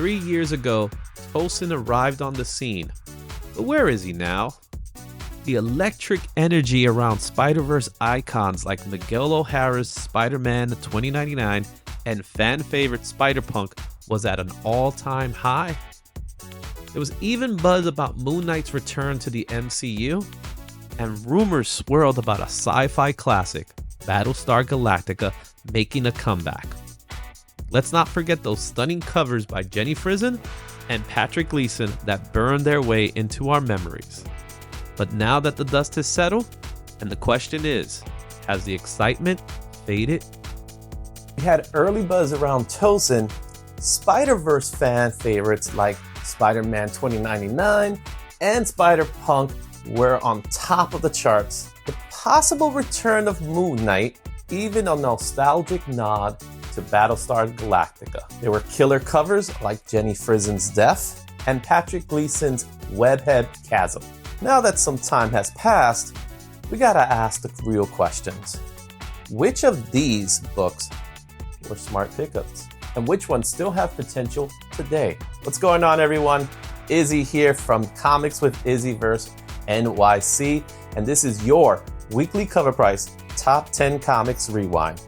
3 years ago, Tosin arrived on the scene. But where is he now? The electric energy around Spider-Verse icons like Miguel O'Hara's Spider-Man 2099 and fan favorite Spider-Punk was at an all-time high. There was even buzz about Moon Knight's return to the MCU, and rumors swirled about a sci-fi classic, Battlestar Galactica, making a comeback. Let's not forget those stunning covers by Jenny Frison and Patrick Gleason that burned their way into our memories. But now that the dust has settled, and the question is, has the excitement faded? We had early buzz around Tosin. Spider-Verse fan favorites like Spider-Man 2099 and Spider-Punk were on top of the charts. The possible return of Moon Knight, even a nostalgic nod to Battlestar Galactica. There were killer covers like Jenny Frison's Death and Patrick Gleason's Webhead Chasm. Now that some time has passed, we gotta ask the real questions. Which of these books were smart pickups? And which ones still have potential today? What's going on, everyone? Izzy here from Comics with IzzyVerse NYC, and this is your weekly Cover Price Top 10 Comics Rewind.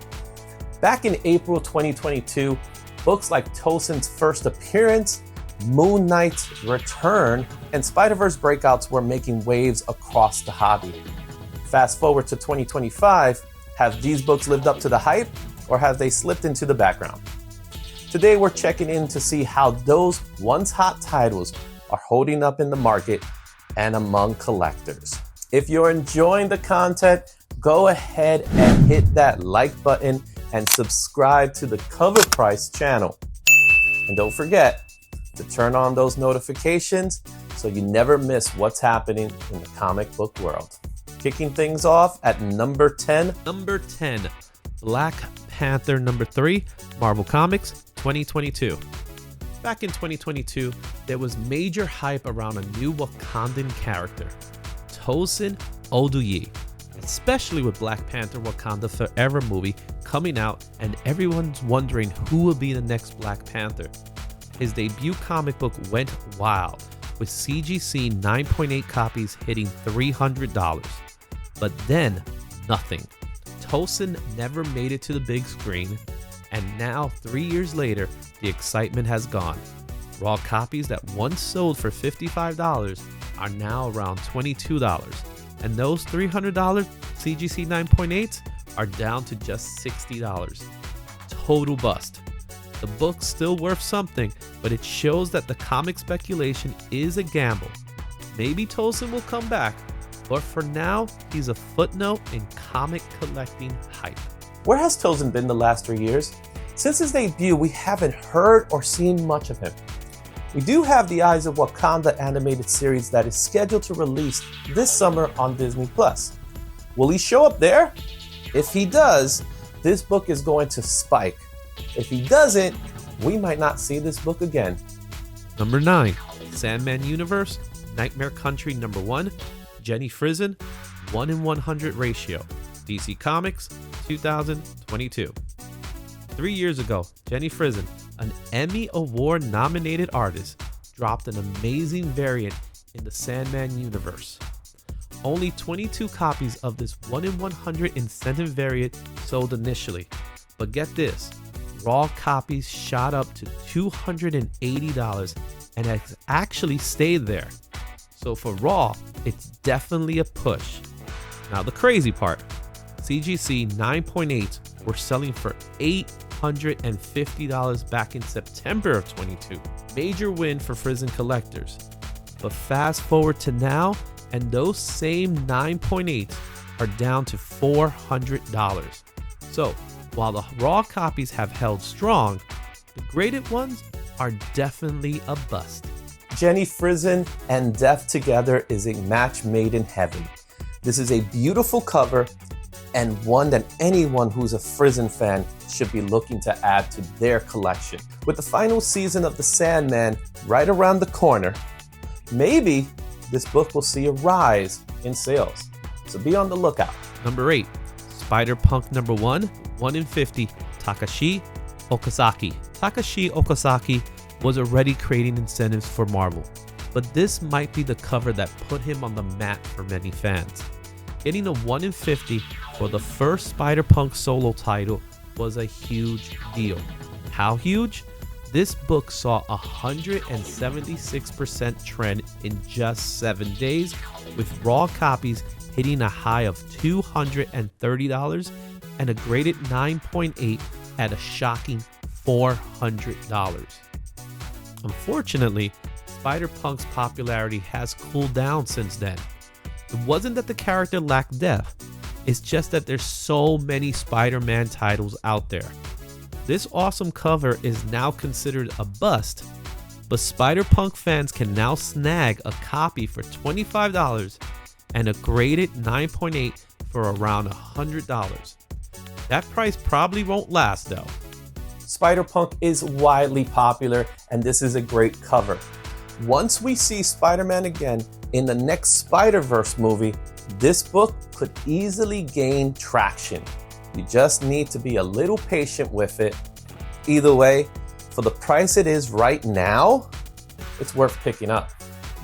Back in April 2022, books like Tosin's first appearance, Moon Knight's return, and Spider-Verse breakouts were making waves across the hobby. Fast forward to 2025, have these books lived up to the hype, or have they slipped into the background? Today we're checking in to see how those once hot titles are holding up in the market and among collectors. If you're enjoying the content, go ahead and hit that like button and subscribe to the Cover Price channel. And don't forget to turn on those notifications so you never miss what's happening in the comic book world. Kicking things off at number 10. Number 10, Black Panther number 3, Marvel Comics 2022. Back in 2022, there was major hype around a new Wakandan character, Tosin Oduyi, especially with Black Panther Wakanda Forever movie coming out, and everyone's wondering who will be the next Black Panther. His debut comic book went wild, with CGC 9.8 copies hitting $300. But then, nothing. Tosin never made it to the big screen, and now 3 years later, the excitement has gone. Raw copies that once sold for $55 are now around $22, and those $300 CGC 9.8s are down to just $60. Total bust. The book's still worth something, but it shows that the comic speculation is a gamble. Maybe Tosin will come back, but for now, he's a footnote in comic collecting hype. Where has Tosin been the last 3 years? Since his debut, we haven't heard or seen much of him. We do have the Eyes of Wakanda animated series that is scheduled to release this summer on Disney+. Will he show up there? If he does, this book is going to spike. If he doesn't, we might not see this book again. Number 9, Sandman Universe, Nightmare Country number 1, Jenny Frison, 1:100 ratio, DC Comics, 2022. 3 years ago, Jenny Frison, an Emmy Award nominated artist, dropped an amazing variant in the Sandman universe. Only 22 copies of this 1:100 incentive variant sold initially, but get this, raw copies shot up to $280 and has actually stayed there. So for raw, it's definitely a push. Now the crazy part, CGC 9.8 were selling for $850 back in September of 22. Major win for Frison collectors. But fast forward to now, and those same 9.8s are down to $400. So while the raw copies have held strong, the graded ones are definitely a bust. Jenny Frison and Death together is a match made in heaven. This is a beautiful cover and one that anyone who's a Frison fan should be looking to add to their collection. With the final season of The Sandman right around the corner, maybe this book will see a rise in sales. So be on the lookout. Number 8, Spider-Punk number 1, 1 in 50, Takashi Okazaki. Takashi Okazaki was already creating incentives for Marvel, but this might be the cover that put him on the map for many fans. Getting a 1 in 50 for the first Spider-Punk solo title was a huge deal. How huge? This book saw a 176% trend in just 7 days, with raw copies hitting a high of $230 and a graded 9.8 at a shocking $400. Unfortunately, Spider-Punk's popularity has cooled down since then. It wasn't that the character lacked depth, it's just that there's so many Spider-Man titles out there. This awesome cover is now considered a bust, but Spider-Punk fans can now snag a copy for $25 and a graded 9.8 for around $100. That price probably won't last though. Spider-Punk is widely popular, and this is a great cover. Once we see Spider-Man again in the next Spider-Verse movie, this book could easily gain traction. You just need to be a little patient with it. Either way, for the price it is right now, it's worth picking up.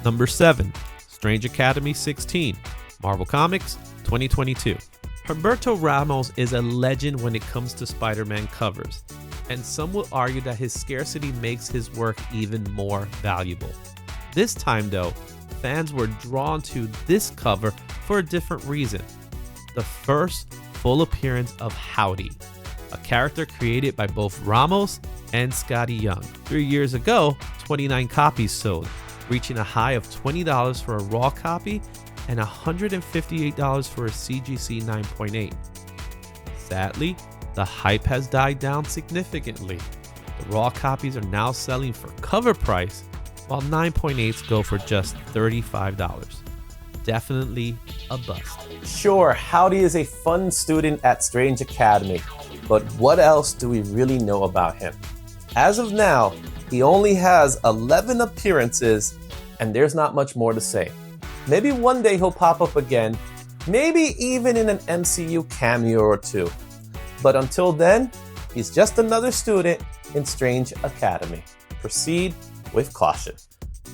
Number 7, Strange Academy 16, Marvel Comics, 2022. Humberto Ramos is a legend when it comes to Spider-Man covers, and some will argue that his scarcity makes his work even more valuable. This time though, fans were drawn to this cover for a different reason. The first full appearance of Howdy, a character created by both Ramos and Scotty Young. 3 years ago, 29 copies sold, reaching a high of $20 for a raw copy and $158 for a CGC 9.8. Sadly, the hype has died down significantly. The raw copies are now selling for cover price, while 9.8s go for just $35. Definitely a bust. Sure, Howdy is a fun student at Strange Academy, but what else do we really know about him? As of now, he only has 11 appearances, and there's not much more to say. Maybe one day he'll pop up again, maybe even in an MCU cameo or two. But until then, he's just another student in Strange Academy. Proceed with caution.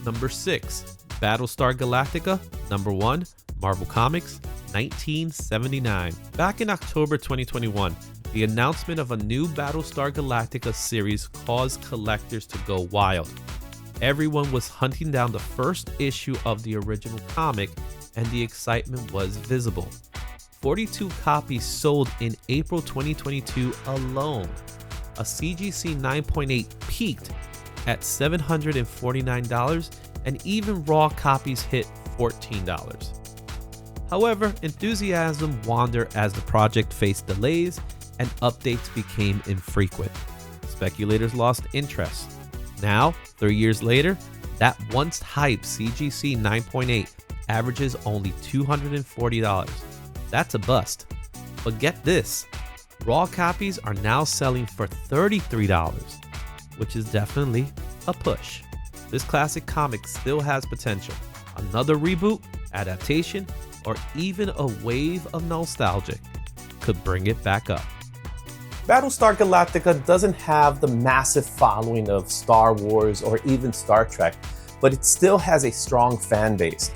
Number 6, Battlestar Galactica, number 1, Marvel Comics, 1979. Back in October 2021, the announcement of a new Battlestar Galactica series caused collectors to go wild. Everyone was hunting down the first issue of the original comic, and the excitement was visible. 42 copies sold in April 2022 alone. A CGC 9.8 peaked at $749, and even raw copies hit $14. However, enthusiasm wandered as the project faced delays and updates became infrequent. Speculators lost interest. Now, 3 years later, that once hyped CGC 9.8 averages only $240. That's a bust. But get this, raw copies are now selling for $33, which is definitely a push. This classic comic still has potential. Another reboot, adaptation, or even a wave of nostalgia could bring it back up. Battlestar Galactica doesn't have the massive following of Star Wars or even Star Trek, but it still has a strong fan base.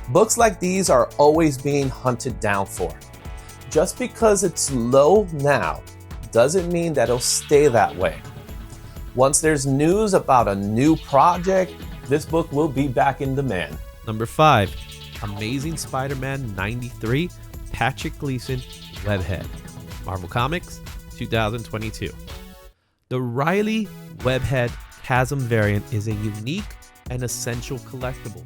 Books like these are always being hunted down for. Just because it's low now doesn't mean that it'll stay that way. Once there's news about a new project, this book will be back in demand. Number 5, Amazing Spider-Man 93, Patrick Gleason, Webhead, Marvel Comics, 2022. The Riley Webhead Chasm variant is a unique and essential collectible.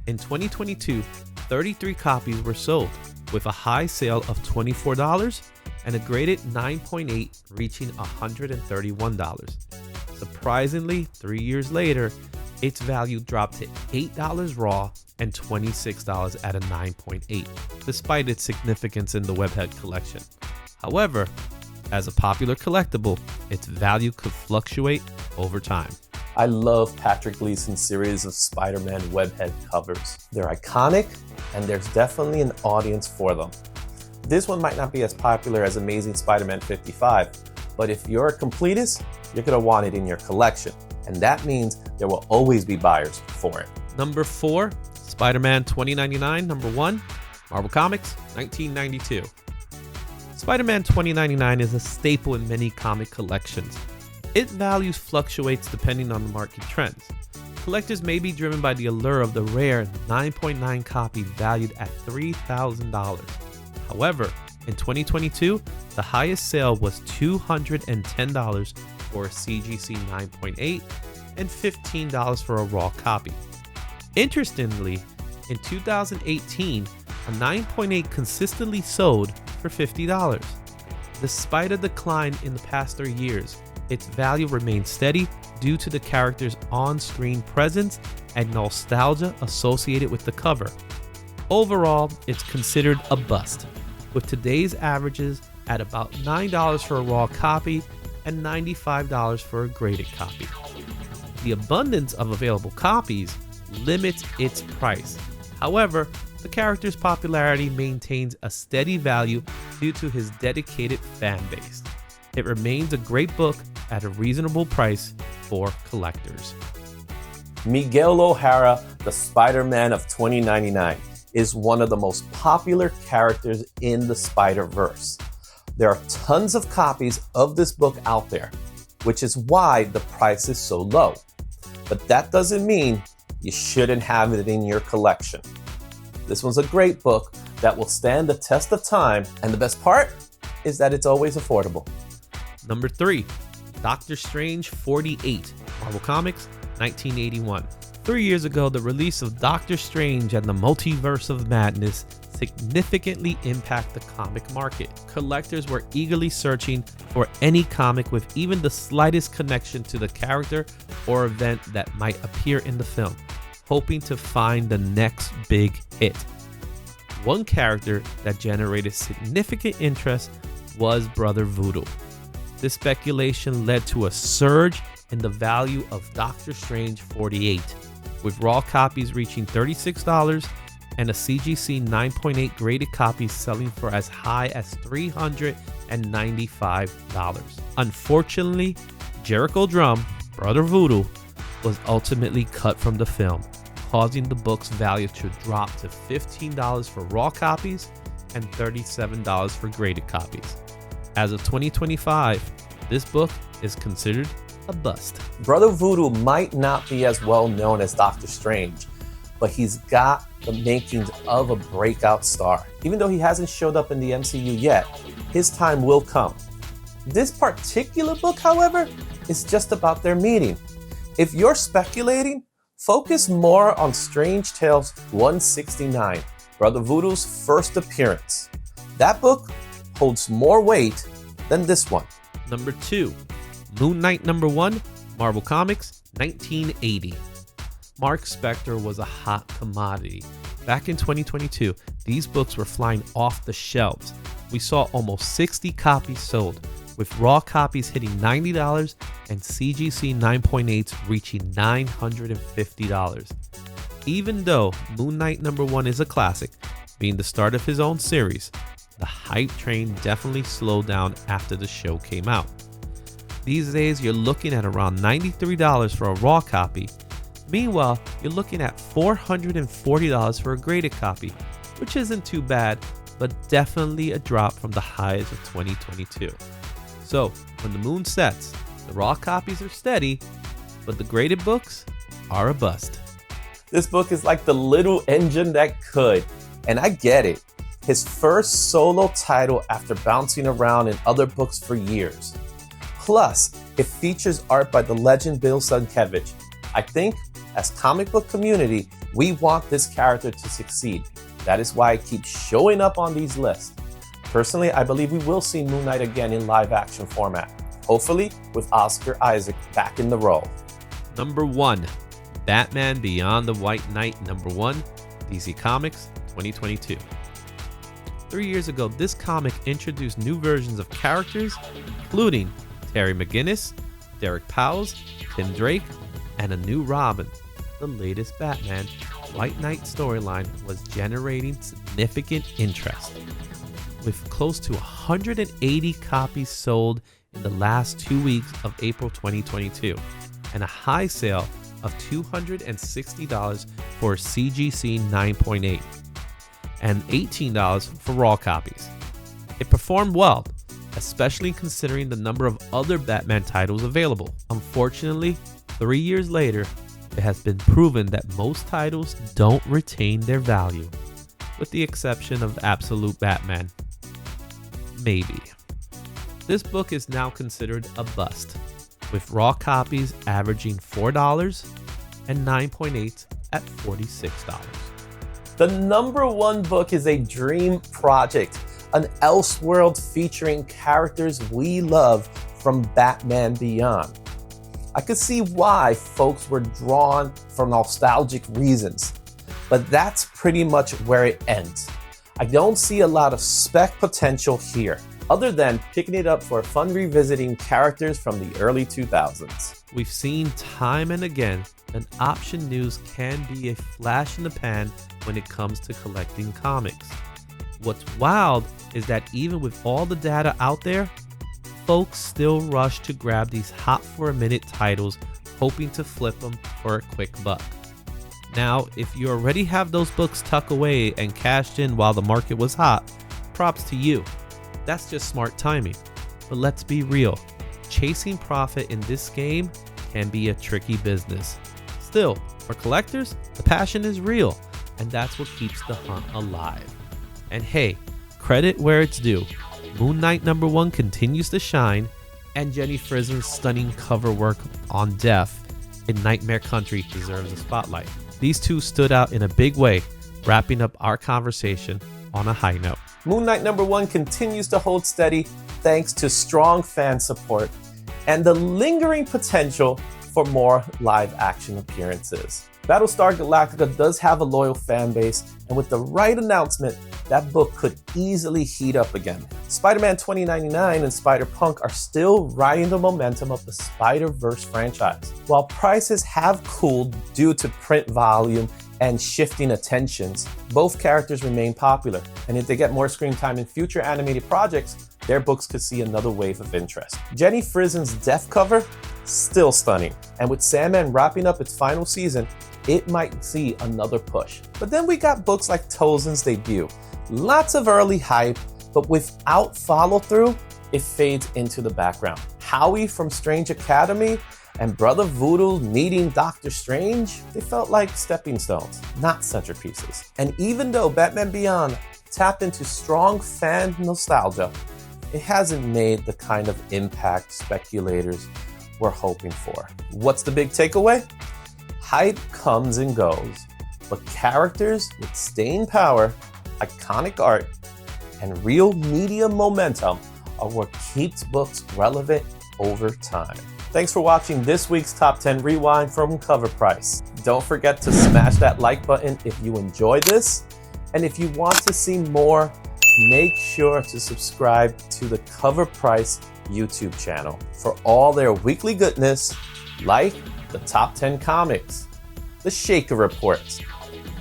In 2022, 33 copies were sold, with a high sale of $24 and a graded 9.8 reaching $131. Surprisingly, 3 years later, its value dropped to $8 raw and $26 at a 9.8, despite its significance in the Webhead collection. However, as a popular collectible, its value could fluctuate over time. I love Patrick Gleason's series of Spider-Man Webhead covers. They're iconic, and there's definitely an audience for them. This one might not be as popular as Amazing Spider-Man 55, but if you're a completist, you're going to want it in your collection. and that means there will always be buyers for it. Number 4, Spider-Man 2099, number 1, Marvel Comics, 1992. Spider-Man 2099 is a staple in many comic collections. Its value fluctuates depending on the market trends. Collectors may be driven by the allure of the rare 9.9 copy valued at $3,000. However, in 2022, the highest sale was $210 for a CGC 9.8 and $15 for a raw copy. Interestingly, in 2018, a 9.8 consistently sold for $50. Despite a decline in the past 3 years, its value remains steady due to the character's on-screen presence and nostalgia associated with the cover. Overall, it's considered a bust, with today's averages at about $9 for a raw copy and $95 for a graded copy. The abundance of available copies limits its price. However, the character's popularity maintains a steady value due to his dedicated fan base. It remains a great book at a reasonable price for collectors. Miguel O'Hara, the Spider-Man of 2099, is one of the most popular characters in the Spider-Verse. There are tons of copies of this book out there, which is why the price is so low. But that doesn't mean you shouldn't have it in your collection. This one's a great book that will stand the test of time, and the best part is that it's always affordable. Number 3, Doctor Strange 48, Marvel Comics, 1981. 3 years ago, the release of Doctor Strange and the Multiverse of Madness significantly impacted the comic market. Collectors were eagerly searching for any comic with even the slightest connection to the character or event that might appear in the film, hoping to find the next big hit. One character that generated significant interest was Brother Voodoo. This speculation led to a surge in the value of Doctor Strange 48, with raw copies reaching $36 and a CGC 9.8 graded copy selling for as high as $395. Unfortunately, Jericho Drum, Brother Voodoo, was ultimately cut from the film, causing the book's value to drop to $15 for raw copies and $37 for graded copies. As of 2025, this book is considered a bust. Brother Voodoo might not be as well known as Doctor Strange, but he's got the makings of a breakout star. Even though he hasn't showed up in the MCU yet, his time will come. This particular book, however, is just about their meeting. If you're speculating, focus more on Strange Tales 169, Brother Voodoo's first appearance. That book holds more weight than this one. Number 2, Moon Knight number 1, Marvel Comics, 1980. Mark Spector was a hot commodity. Back in 2022, these books were flying off the shelves. We saw almost 60 copies sold, with raw copies hitting $90 and CGC 9.8s reaching $950. Even though Moon Knight number 1 is a classic, being the start of his own series, the hype train definitely slowed down after the show came out. These days, you're looking at around $93 for a raw copy. Meanwhile, you're looking at $440 for a graded copy, which isn't too bad, but definitely a drop from the highs of 2022. So, when the moon sets, the raw copies are steady, but the graded books are a bust. This book is like the little engine that could, and I get it. His first solo title after bouncing around in other books for years. Plus, it features art by the legend Bill Sienkiewicz. I think, as comic book community, we want this character to succeed. That is why it keeps showing up on these lists. Personally, I believe we will see Moon Knight again in live action format, hopefully with Oscar Isaac back in the role. Number 1, Batman Beyond the White Knight number 1, DC Comics, 2022. 3 years ago, this comic introduced new versions of characters, including Terry McGinnis, Derek Powell, Tim Drake, and a new Robin. The latest Batman White Knight storyline was generating significant interest, with close to 180 copies sold in the last 2 weeks of April 2022, and a high sale of $260 for CGC 9.8 and $18 for raw copies. It performed well, especially considering the number of other Batman titles available. Unfortunately, 3 years later, it has been proven that most titles don't retain their value, with the exception of Absolute Batman. Maybe. This book is now considered a bust, with raw copies averaging $4 and 9.8 at $46. The #1 book is a dream project, an Elseworld featuring characters we love from Batman Beyond. I could see why folks were drawn for nostalgic reasons, but that's pretty much where it ends. I don't see a lot of spec potential here, other than picking it up for fun revisiting characters from the early 2000s. We've seen time and again that option news can be a flash in the pan when it comes to collecting comics. What's wild is that even with all the data out there, folks still rush to grab these hot-for-a-minute titles, hoping to flip them for a quick buck. Now, if you already have those books tucked away and cashed in while the market was hot, props to you. That's just smart timing. But let's be real, chasing profit in this game can be a tricky business. Still, for collectors, the passion is real, and that's what keeps the hunt alive. And hey, credit where it's due. Moon Knight #1 continues to shine, and Jenny Friesen's stunning cover work on Death in Nightmare Country deserves a spotlight. These two stood out in a big way, wrapping up our conversation on a high note. Moon Knight #1 continues to hold steady thanks to strong fan support and the lingering potential for more live-action appearances. Battlestar Galactica does have a loyal fan base, and with the right announcement, that book could easily heat up again. Spider-Man 2099 and Spider-Punk are still riding the momentum of the Spider-Verse franchise. While prices have cooled due to print volume and shifting attentions, both characters remain popular, and if they get more screen time in future animated projects, their books could see another wave of interest. Jenny Friesen's Death cover, still stunning, and with Sandman wrapping up its final season, it might see another push. But then we got books like Tozen's debut. Lots of early hype, but without follow-through, it fades into the background. Howie from Strange Academy and Brother Voodoo meeting Doctor Strange, they felt like stepping stones, not centerpieces. And even though Batman Beyond tapped into strong fan nostalgia, it hasn't made the kind of impact speculators were hoping for. What's the big takeaway? Hype comes and goes, but characters with staying power, iconic art, and real media momentum are what keeps books relevant over time. Thanks for watching this week's Top 10 Rewind from Cover Price. Don't forget to smash that like button if you enjoyed this, and if you want to see more, make sure to subscribe to the Cover Price YouTube channel for all their weekly goodness, like the top 10 comics, the Shaker Reports,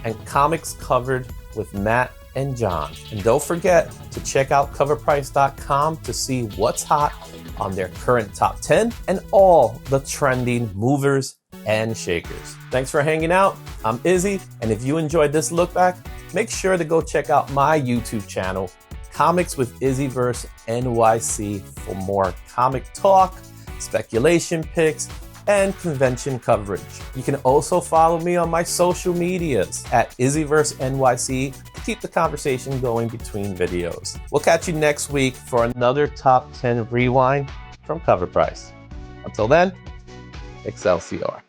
and comics covered with Matt and John. And don't forget to check out COVRPRICE.com to see what's hot on their current top 10 and all the trending movers and shakers. Thanks for hanging out. I'm Izzy, and if you enjoyed this look back, make sure to go check out my YouTube channel, Comics with IzzyVerse NYC, for more comic talk, speculation picks, and convention coverage. You can also follow me on my social medias at IzzyVerse NYC to keep the conversation going between videos. We'll catch you next week for another Top 10 Rewind from Cover Price. Until then, Excelsior.